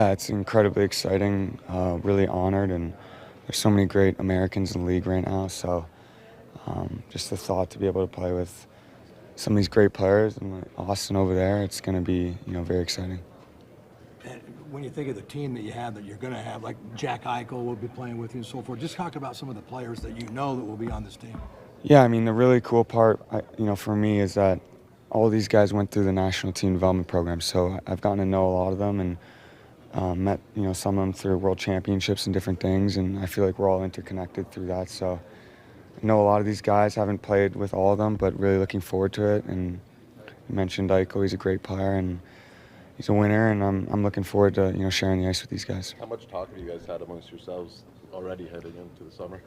Yeah, it's incredibly exciting, really honored, and there's so many great Americans in the league right now. So just the thought to be able to play with some of these great players and like Austin over there, it's going to be very exciting. And when you think of the team that you have, that you're going to have, like Jack Eichel will be playing with you and so forth, just talk about some of the players that you know that will be on this team. Yeah, I mean the really cool part, for me is that all these guys went through the national team development program, so I've gotten to know a lot of them and met some of them through world championships and different things, and I feel like we're all interconnected through that. So I know a lot of these guys. Haven't played with all of them, but really looking forward to it. And you mentioned Eichel, he's a great player and he's a winner, and I'm looking forward to sharing the ice with these guys. How much talk have you guys had amongst yourselves already heading into the summer?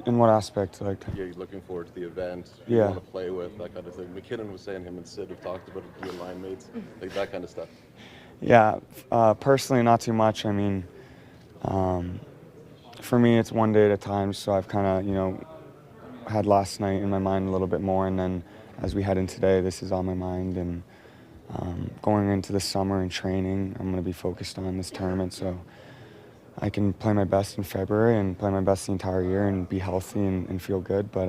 In what aspect? Like, You're looking forward to the event, who Yeah. you want to play with, that kind of thing. McKinnon was saying him and Sid have talked about it, being line mates, like that kind of stuff. yeah, personally, not too much. I mean, for me, it's one day at a time. So I've kind of had last night in my mind a little bit more, and then as we head in today, this is on my mind. And going into the summer and training, I'm going to be focused on this tournament, so I can play my best in February and play my best the entire year and be healthy and feel good. But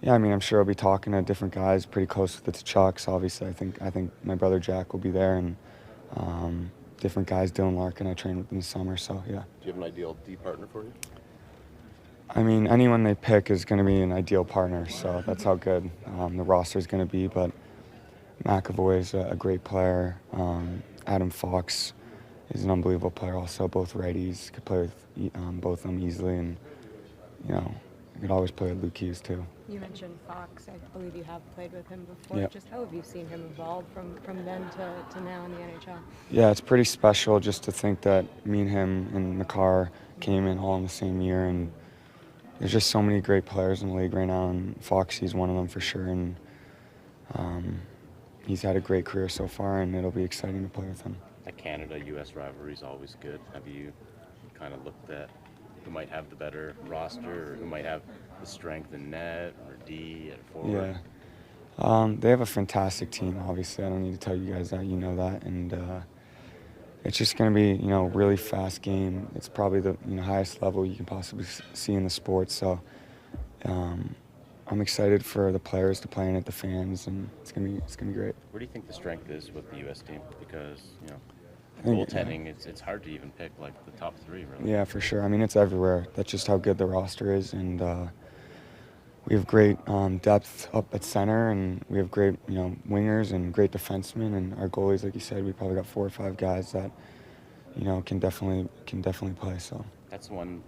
yeah, I mean, I'm sure I'll be talking to different guys pretty close with the Chucks. Obviously, I think my brother Jack will be there, and different guys. Dylan Larkin, I trained with in the summer, so yeah. Do you have an ideal D partner for you? I mean, anyone they pick is going to be an ideal partner, so that's how good the roster is going to be. But McAvoy is a great player. Adam Fox is an unbelievable player also. Both righties, could play with both of them easily, and I could always play with Luke Hughes too. You mentioned Fox. I believe you have played with him before. Yep. Just how have you seen him evolve from then to now in the NHL? Yeah, it's pretty special just to think that me and him and Makar came in all in the same year, and there's just so many great players in the league right now, and Foxy's one of them for sure. And he's had a great career so far, and it'll be exciting to play with him. The Canada-U.S. rivalry is always good. Have you kind of looked at who might have the better roster, or who might have the strength in net or D at forward? Yeah, they have a fantastic team. Obviously, I don't need to tell you guys that. You know that, and it's just going to be really fast game. It's probably the highest level you can possibly see in the sport. So I'm excited for the players to play in it, the fans, and it's gonna be great. Where do you think the strength is with the U.S. team? Because I think, goaltending, it's hard to even pick like the top three, really. Yeah, for sure. I mean, it's everywhere. That's just how good the roster is, and we have great depth up at center, and we have great wingers and great defensemen, and our goalies, like you said, we probably got 4 or 5 guys that can definitely play. So That's one,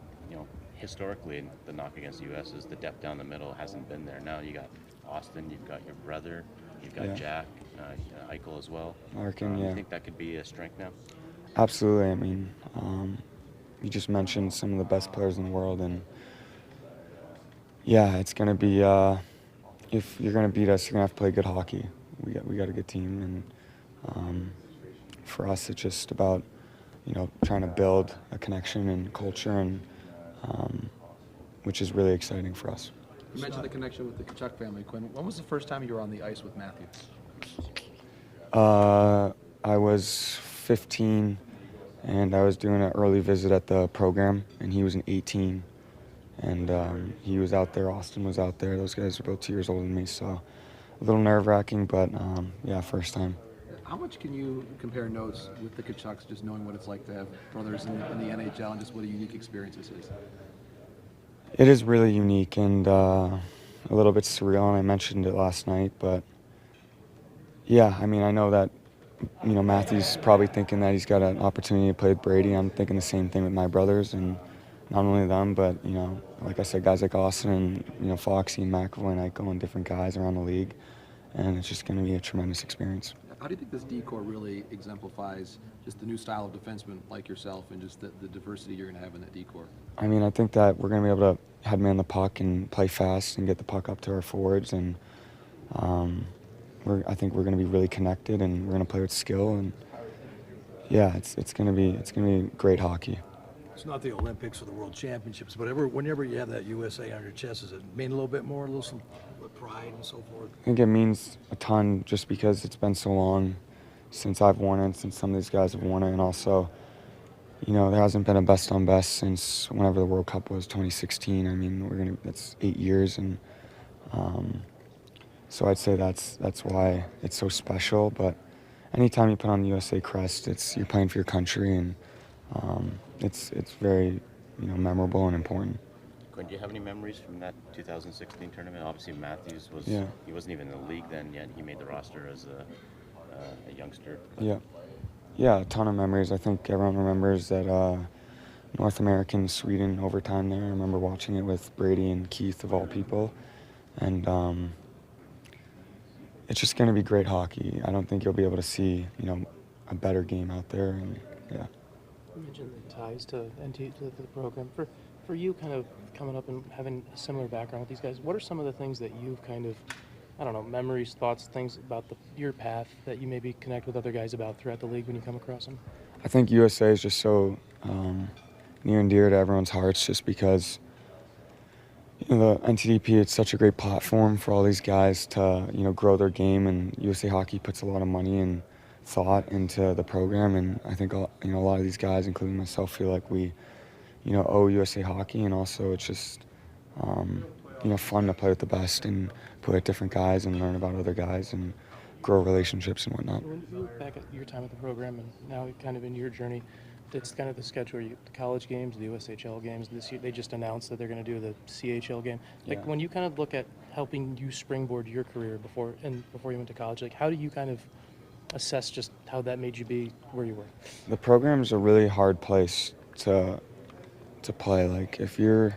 historically the knock against the U.S. is the depth down the middle hasn't been there. Now you got Austin, you've got your brother, you've got Yeah. Jack, Eichel as well. Larkin, You yeah. think that could be a strength now? Absolutely. I mean, you just mentioned some of the best players in the world, and yeah, it's gonna be. If you're gonna beat us, you're gonna have to play good hockey. We got a good team, and for us, it's just about trying to build a connection and culture, and which is really exciting for us. You mentioned the connection with the Kachuk family, Quinn. When was the first time you were on the ice with Matthew? I was 15, and I was doing an early visit at the program, and he was an 18, and he was out there. Austin was out there. Those guys are about 2 years older than me, so a little nerve-wracking, but yeah, first time. How much can you compare notes with the Kachucks, just knowing what it's like to have brothers in the NHL and just what a unique experience this is? It is really unique and a little bit surreal, and I mentioned it last night, but yeah, I mean, I know that Matthew's probably thinking that he's got an opportunity to play with Brady. I'm thinking the same thing with my brothers, and not only them, but like I said, guys like Austin and Foxy and McAvoy and Eichel and different guys around the league, and it's just going to be a tremendous experience. How do you think this D-core really exemplifies just the new style of defenseman like yourself and just the diversity you're going to have in that D-core? I mean, I think that we're going to be able to head man the puck and play fast and get the puck up to our forwards, and I think we're going to be really connected, and we're going to play with skill, and yeah, it's going to be great hockey. It's not the Olympics or the World Championships, but whenever you have that USA on your chest, does it mean a little bit more, some pride and so forth? I think it means a ton just because it's been so long since I've won it, since some of these guys have won it, and also, you know, there hasn't been a best on best since whenever the World Cup was, 2016. I mean, that's 8 years, and so I'd say that's why it's so special. But anytime you put on the USA crest, you're playing for your country, and it's very, you know, memorable and important. Quinn, do you have any memories from that 2016 tournament? Obviously, Matthews Yeah. he wasn't even in the league then yet. He made the roster as a youngster. Yeah. Yeah, a ton of memories. I think everyone remembers that North American Sweden overtime there. I remember watching it with Brady and Keith, of all people. And it's just going to be great hockey. I don't think you'll be able to see, you know, a better game out there. And yeah. You mentioned the ties to the program. For you, kind of coming up and having a similar background with these guys, what are some of the things that you've kind of, I don't know, memories, thoughts, things about your path that you maybe connect with other guys about throughout the league when you come across them? I think USA is just so near and dear to everyone's hearts, just because, you know, the NTDP, it's such a great platform for all these guys to, you know, grow their game, and USA Hockey puts a lot of money and thought into the program, and I think, you know, a lot of these guys, including myself, feel like we, you know, owe USA Hockey, and also it's just, you know, fun to play with the best and play with different guys and learn about other guys and grow relationships and whatnot. When you look back at your time at the program and now kind of in your journey, it's kind of the schedule, the college games, the USHL games. This year they just announced that they're going to do the CHL game. Like, Yeah. when you kind of look at helping you springboard your career before you went to college, like, how do you kind of assess just how that made you be where you were? The program's a really hard place to play. Like, if you're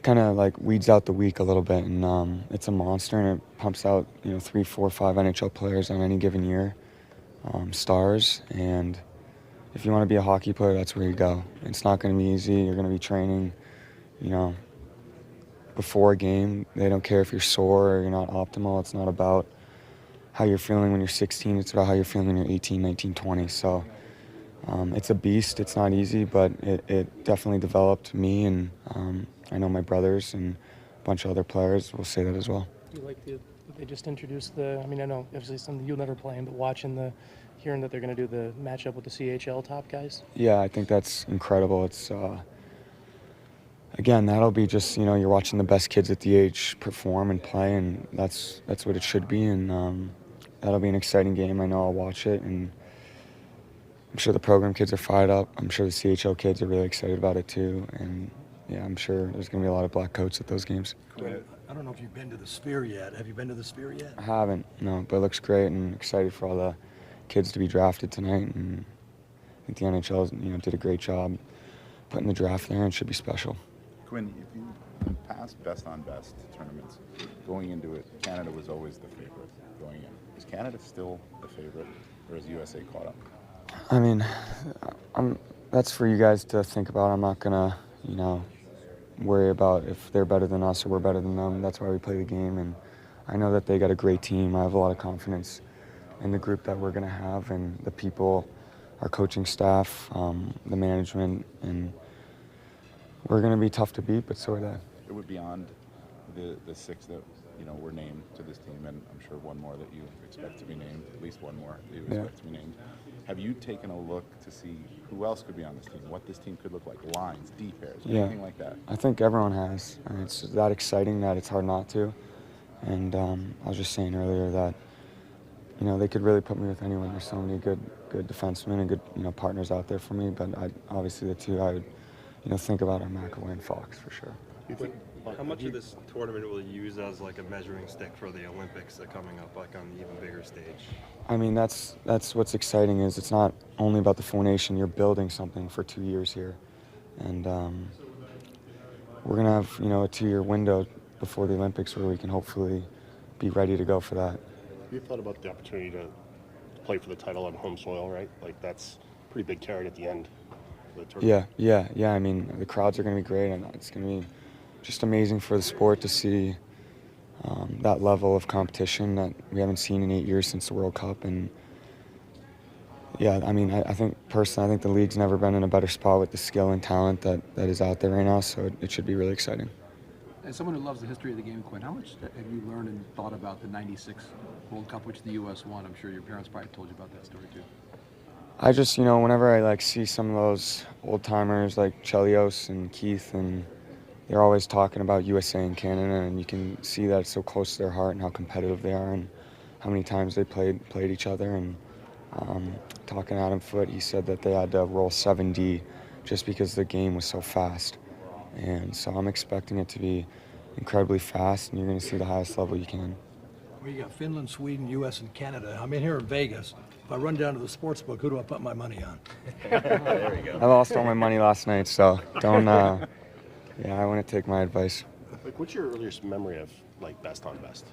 kind of like weeds out the weak a little bit, and it's a monster, and it pumps out, you know, 3, 4, 5 NHL players on any given year, stars. And if you want to be a hockey player, that's where you go. It's not going to be easy. You're going to be training, you know, before a game. They don't care if you're sore or you're not optimal. It's not about how you're feeling when you're 16. It's about how you're feeling when you're 18, 19, 20. So it's a beast. It's not easy, but it definitely developed me, and I know my brothers and a bunch of other players will say that as well. Do you like they just introduced I mean, I know obviously something you'll never play in, but hearing that they're going to do the matchup with the CHL top guys? Yeah, I think that's incredible. It's again, that'll be just, you know, you're watching the best kids at the age perform and play, and that's what it should be. And that'll be an exciting game. I know I'll watch it, and I'm sure the program kids are fired up. I'm sure the CHL kids are really excited about it too. And yeah, I'm sure there's going to be a lot of black coats at those games. I don't know if you've been to the Sphere yet. Have you been to the Sphere yet? I haven't, no, but it looks great, and excited for all the kids to be drafted tonight. And I think the NHL, you know, did a great job putting the draft there, and it should be special. Quinn, if you in past best on best tournaments, going into it, Canada was always the favorite going in. Is Canada still the favorite, or is USA caught up? I mean, that's for you guys to think about. I'm not gonna, you know, worry about if they're better than us or we're better than them. That's why we play the game, and I know that they got a great team. I have a lot of confidence in the group that we're gonna have, and the people, our coaching staff, the management, and we're gonna be tough to beat, but so are they. It would beyond the 6 that, you know, were named to this team, and I'm sure one more that you expect to be named, at least one more that you expect to be named. Have you taken a look to see who else could be on this team, what this team could look like, lines, D pairs, anything like that? I think everyone has. I mean, it's that exciting that it's hard not to. And I was just saying earlier that, you know, they could really put me with anyone. There's so many good defensemen and good, you know, partners out there for me. But obviously the two I would, you know, think about are McAvoy and Fox for sure. How much of this tournament will you use as like a measuring stick for the Olympics that are coming up, like on the even bigger stage? I mean, that's what's exciting, is it's not only about the Four Nation. You're building something for 2 years here, and we're gonna have, you know, a 2-year window before the Olympics where we can hopefully be ready to go for that. Have you thought about the opportunity to play for the title on home soil, right? Like, that's a pretty big carrot at the end of the tournament. Yeah. I mean, the crowds are going to be great, and it's going to be just amazing for the sport to see that level of competition that we haven't seen in 8 years since the World Cup. And yeah, I mean, I think personally, I think the league's never been in a better spot with the skill and talent that is out there right now, so it should be really exciting. As someone who loves the history of the game, Quinn, how much have you learned and thought about the '96 World Cup, which the U.S. won? I'm sure your parents probably told you about that story too. I just, you know, whenever I like see some of those old timers like Chelios and Keith, and they're always talking about USA and Canada, and you can see that it's so close to their heart and how competitive they are and how many times they played each other. And talking to Adam Foote, he said that they had to roll 7D just because the game was so fast. And so I'm expecting it to be incredibly fast, and you're going to see the highest level you can. Well, you got Finland, Sweden, U.S., and Canada. I'm in here in Vegas. If I run down to the sports book, who do I put my money on? There you go. I lost all my money last night, so don't, yeah, I wouldn't take my advice. Like, what's your earliest memory of like best on best,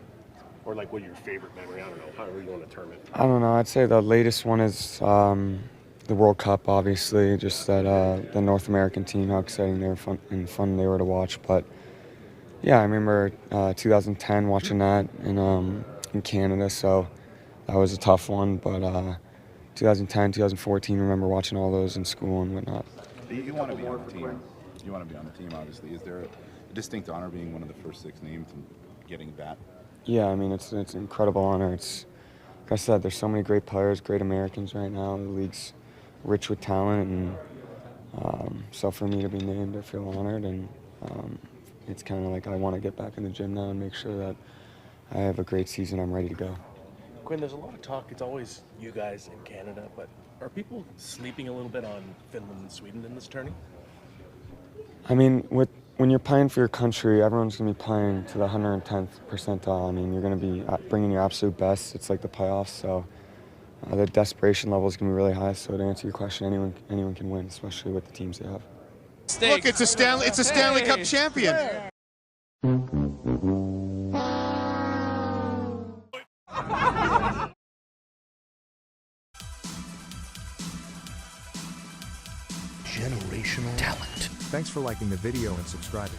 or like what your favorite memory? I don't know, however you want to term it. I don't know. I'd say the latest one is the World Cup, obviously. Just that the North American team, how exciting they were fun they were to watch. But yeah, I remember 2010 watching that in Canada, so that was a tough one. But 2010, 2014, remember watching all those in school and whatnot. You want to be on the team. You want to be on the team, obviously. Is there a distinct honor being one of the first 6 named and getting that? Yeah, I mean, it's an incredible honor. It's, like I said, there's so many great players, great Americans right now. The league's rich with talent, and so for me to be named, I feel honored, and it's kind of like I want to get back in the gym now and make sure that I have a great season. I'm ready to go. Quinn, there's a lot of talk. It's always you guys in Canada, but are people sleeping a little bit on Finland and Sweden in this tourney? I mean, when you're playing for your country, everyone's going to be playing to the 110th percentile. I mean, you're going to be bringing your absolute best. It's like the playoffs, so the desperation level is going to be really high. So to answer your question, anyone can win, especially with the teams they have. Look, it's a Stanley Cup champion. Generational talent. Thanks for liking the video and subscribing.